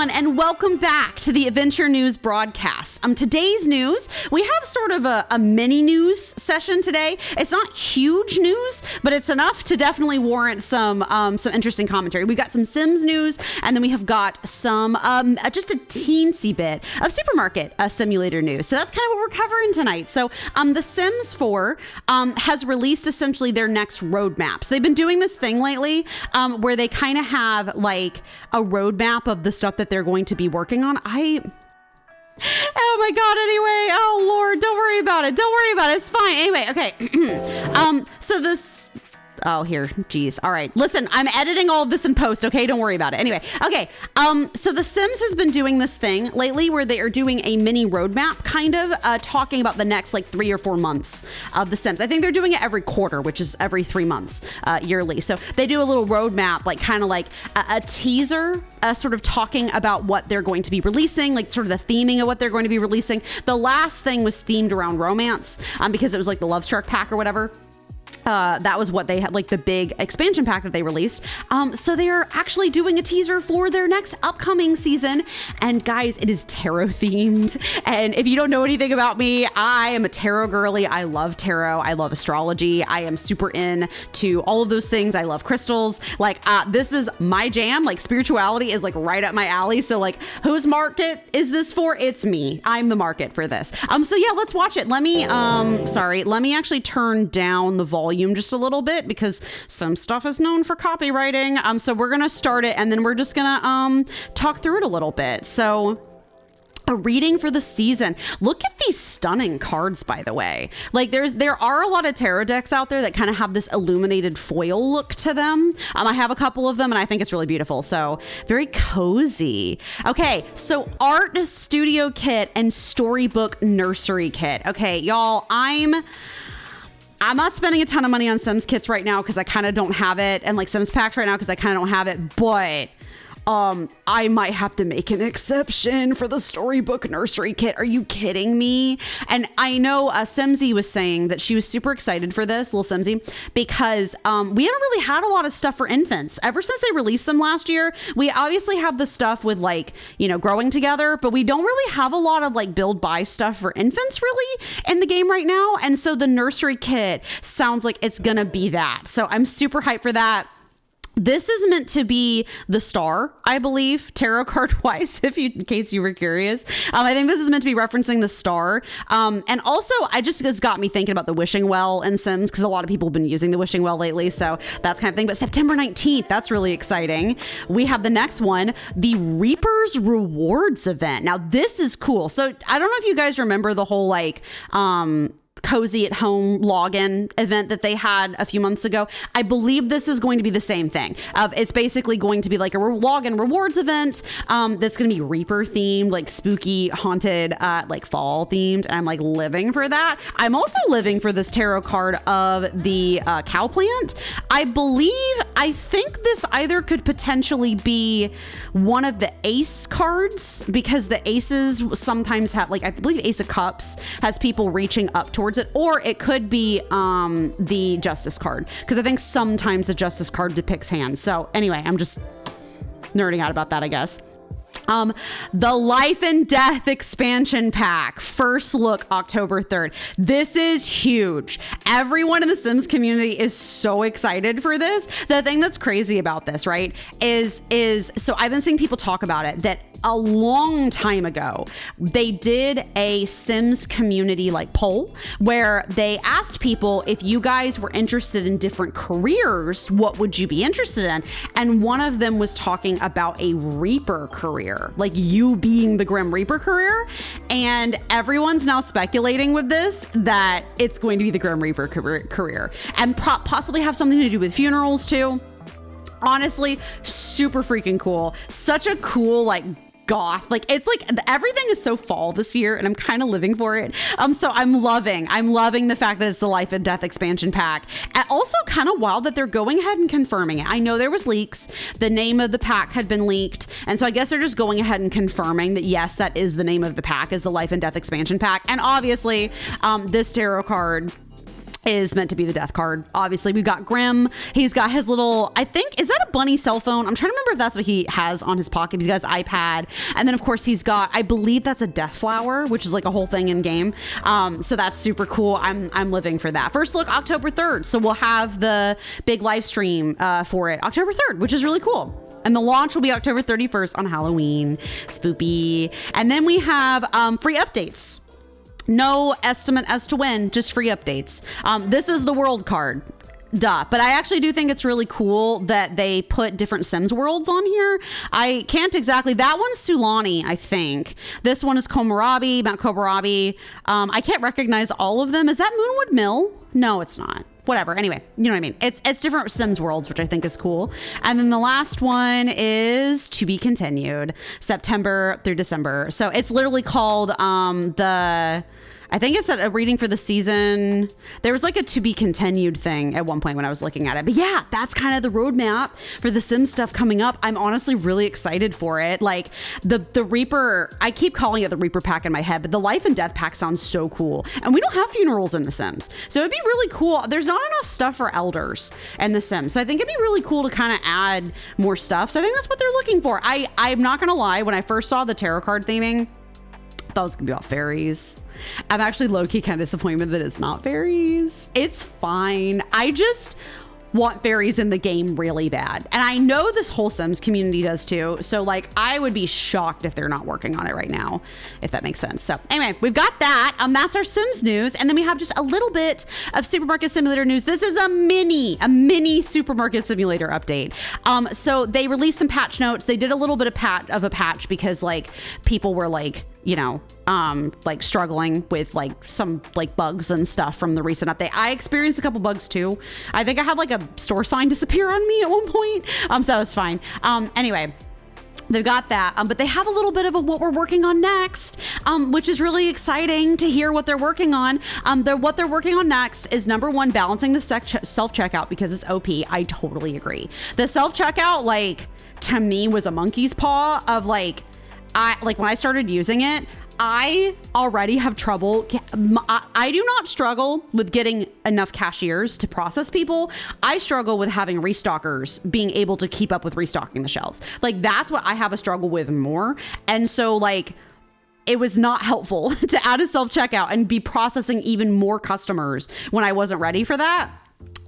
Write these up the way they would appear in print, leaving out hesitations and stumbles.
everyone, and welcome back to the Adventure News broadcast. Today's news, we have sort of a mini news session today. It's not huge news, but it's enough to definitely warrant some interesting commentary. We've got some Sims news, and then we have got some just a teensy bit of supermarket simulator news. So that's kind of what we're covering tonight. So The Sims 4 has released essentially their next roadmap. So they've been doing this thing lately where they kind of have like a roadmap of the stuff that they're going to be working on. Oh my God. Anyway. Oh Lord. Don't worry about it. It's fine. Anyway. Okay. So this. Oh, here. Geez. All right. Listen, I'm editing all of this in post. Okay. Don't worry about it. Anyway. Okay. So The Sims has been doing this thing lately where they are doing a mini roadmap, kind of talking about the next like 3 or 4 months of The Sims. I think they're doing it every quarter, which is every 3 months yearly. So they do a little roadmap, like kind of like a teaser, sort of talking about what they're going to be releasing, like sort of the theming of what they're going to be releasing. The last thing was themed around romance because it was like the Love Struck pack or whatever. That was what they had, like the big expansion pack that they released. So they are actually doing a teaser for their next upcoming season. And guys, it is tarot themed. And if you don't know anything about me, I am a tarot girly. I love tarot. I love astrology. I am super into all of those things. I love crystals. Like, this is my jam. Like spirituality is like right up my alley. So like, whose market is this for? It's me. I'm the market for this. So yeah, let's watch it. Let me actually turn down the volume just a little bit because some stuff is known for copywriting. So we're gonna start it and then we're just gonna talk through it a little bit. So a reading for the season. Look at these stunning cards, by the way. Like there are a lot of tarot decks out there that kind of have this illuminated foil look to them. I have a couple of them and I think it's really beautiful. So very cozy. Okay, so art studio kit and storybook nursery kit. Okay, y'all, I'm not spending a ton of money on Sims kits right now because I kind of don't have it, and like Sims packs right now because I kind of don't have it, but I might have to make an exception for the storybook nursery kit. Are you kidding me? And I know Simsy was saying that she was super excited for this, little Simsy, because we haven't really had a lot of stuff for infants. Ever since they released them last year, we obviously have the stuff with like, growing together, but we don't really have a lot of like build buy stuff for infants really in the game right now. And so the nursery kit sounds like it's gonna be that. So I'm super hyped for that. This is meant to be the star, I believe, tarot card wise, in case you were curious. I think this is meant to be referencing the star. And also, it's got me thinking about the wishing well in Sims because a lot of people have been using the wishing well lately. So that's kind of thing. But September 19th, that's really exciting. We have the next one, the Reaper's Rewards event. Now, this is cool. So I don't know if you guys remember the whole cozy at home login event that they had a few months ago. I believe this is going to be the same thing. It's basically going to be like a login rewards event that's going to be Reaper themed, like spooky, haunted, like fall themed. And I'm like living for that. I'm also living for this tarot card of the cow plant. I think this either could potentially be one of the ace cards because the aces sometimes have, like, I believe Ace of Cups has people reaching up towards it, or it could be the Justice card because I think sometimes the Justice card depicts hands. So anyway, I'm just nerding out about that, I guess. The Life and Death expansion pack, first look October 3rd. This is huge. Everyone in the Sims community is so excited for this. The thing that's crazy about this, right, is so I've been seeing people talk about it that a long time ago, they did a Sims community like poll where they asked people if you guys were interested in different careers, what would you be interested in? And one of them was talking about a Reaper career, like you being the Grim Reaper career. And everyone's now speculating with this that it's going to be the Grim Reaper career and possibly have something to do with funerals too. Honestly, super freaking cool. Such a cool, like, goth, like it's like everything is so fall this year and I'm kind of living for it. So I'm loving the fact that it's the Life and Death expansion pack, and also kind of wild that they're going ahead and confirming it. I know there was leaks, the name of the pack had been leaked, and so I guess they're just going ahead and confirming that yes, that is the name of the pack, is the Life and Death expansion pack. And obviously this tarot card is meant to be the death card. Obviously, we've got Grim. He's got his little, I think, is that a bunny cell phone? I'm trying to remember if that's what he has on his pocket. He's got his iPad. And then, of course, he's got, I believe that's a death flower, which is like a whole thing in game. So that's super cool. I'm living for that. First look, October 3rd. So we'll have the big live stream for it October 3rd, which is really cool. And the launch will be October 31st on Halloween. Spoopy. And then we have free updates. No estimate as to when, just free updates. This is the world card. Duh. But I actually do think it's really cool that they put different Sims worlds on here. I can't exactly. That one's Sulani, I think. This one is Kohlrabi, Mount Kohlrabi. I can't recognize all of them. Is that Moonwood Mill? No, it's not. Whatever. Anyway, you know what I mean? It's different Sims worlds, which I think is cool. And then the last one is to be continued, September through December. So it's literally called I think it's a reading for the season. There was like a to be continued thing at one point when I was looking at it. But yeah, that's kind of the roadmap for the Sims stuff coming up. I'm honestly really excited for it. Like the Reaper, I keep calling it the Reaper pack in my head, but the Life and Death pack sounds so cool. And we don't have funerals in The Sims. So it'd be really cool. There's not enough stuff for elders in The Sims. So I think it'd be really cool to kind of add more stuff. So I think that's what they're looking for. I'm not going to lie. When I first saw the tarot card theming, I thought it was gonna be about fairies. I'm actually low-key kind of disappointed that it's not fairies. It's fine. I just want fairies in the game really bad. And I know this whole Sims community does too. So like, I would be shocked if they're not working on it right now, if that makes sense. So anyway, we've got that. That's our Sims news. And then we have just a little bit of Supermarket Simulator news. This is a mini Supermarket Simulator update. So they released some patch notes. They did a little bit of a patch because like people were like, you know, like struggling with like some like bugs and stuff from the recent update. I experienced a couple bugs too. I think I had like a store sign disappear on me at one point. So it was fine. Anyway, they've got that, but they have a little bit of what we're working on next, which is really exciting to hear what they're working on. What they're working on next is number one, balancing the self-checkout because it's OP. I totally agree. The self-checkout, like to me was a monkey's paw of like, when I started using it, I already have trouble. I do not struggle with getting enough cashiers to process people. I struggle with having restockers being able to keep up with restocking the shelves. Like that's what I have a struggle with more. And so like, it was not helpful to add a self-checkout and be processing even more customers when I wasn't ready for that.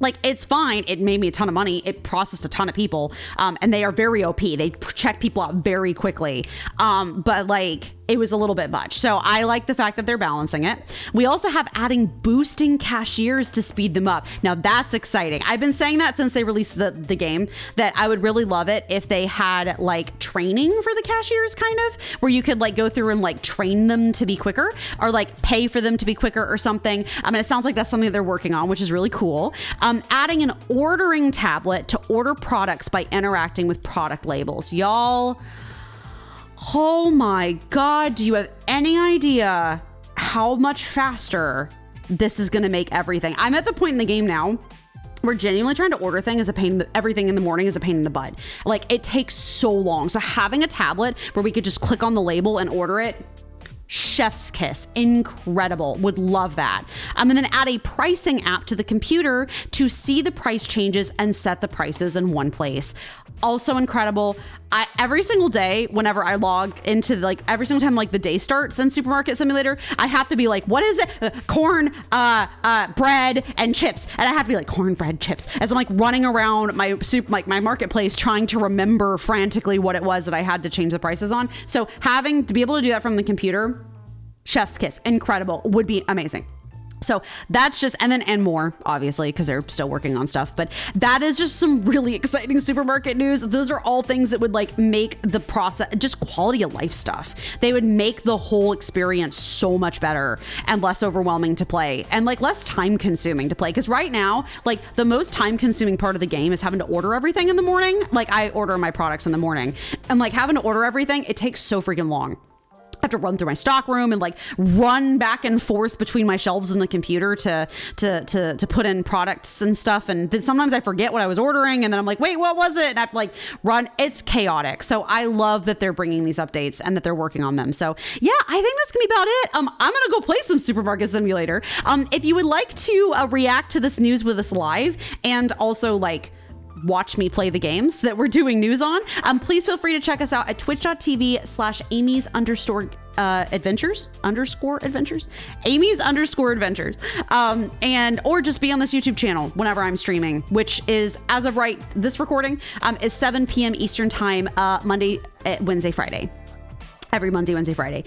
Like, it's fine. It made me a ton of money. It processed a ton of people. And they are very OP. They check people out very quickly. But like, it was a little bit much. So I like the fact that they're balancing it. We also have adding boosting cashiers to speed them up. Now that's exciting. I've been saying that since they released the game, that I would really love it if they had like training for the cashiers, kind of, where you could like go through and like train them to be quicker or like pay for them to be quicker or something. I mean, it sounds like that's something that they're working on, which is really cool. Adding an ordering tablet to order products by interacting with product labels. Y'all, oh my God, do you have any idea how much faster this is going to make everything? I'm at the point in the game now where genuinely trying to order everything in the morning is a pain in the butt. Like, it takes so long. So having a tablet where we could just click on the label and order it, chef's kiss. Incredible. Would love that. And then add a pricing app to the computer to see the price changes and set the prices in one place. Also incredible. Every single day, whenever I log into every single time the day starts in Supermarket Simulator, I have to be like, what is it? Corn, bread, and chips. And I have to be like, corn, bread, chips. As I'm like running around my my marketplace trying to remember frantically what it was that I had to change the prices on. So having to be able to do that from the computer, chef's kiss. Incredible. Would be amazing. So that's just, and more, obviously, because they're still working on stuff. But that is just some really exciting supermarket news. Those are all things that would make the process, just quality of life stuff. They would make the whole experience so much better and less overwhelming to play and less time consuming to play. Because right now, the most time consuming part of the game is having to order everything in the morning. I order my products in the morning and having to order everything, it takes so freaking long. have to run through my stock room and like run back and forth between my shelves in the computer to put in products and stuff. And then sometimes I forget what I was ordering and then I'm like, wait, what was it? And I have to like run. It's chaotic. So I love that they're bringing these updates and that they're working on them. So yeah, I think that's gonna be about it. I'm gonna go play some Supermarket Simulator. If you would like to react to this news with us live and also like watch me play the games that we're doing news on, please feel free to check us out at twitch.tv/Amy's_adventures, and or just be on this YouTube channel whenever I'm streaming, which is, as of right this recording, is 7 p.m. Eastern time, Monday, Wednesday, Friday. Every Monday, Wednesday, Friday.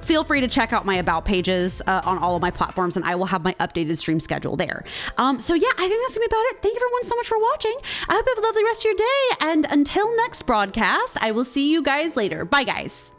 Feel free to check out my about pages on all of my platforms, and I will have my updated stream schedule there. So yeah, I think that's gonna be about it. Thank you everyone so much for watching. I hope you have a lovely rest of your day, and until next broadcast, I will see you guys later. Bye, guys.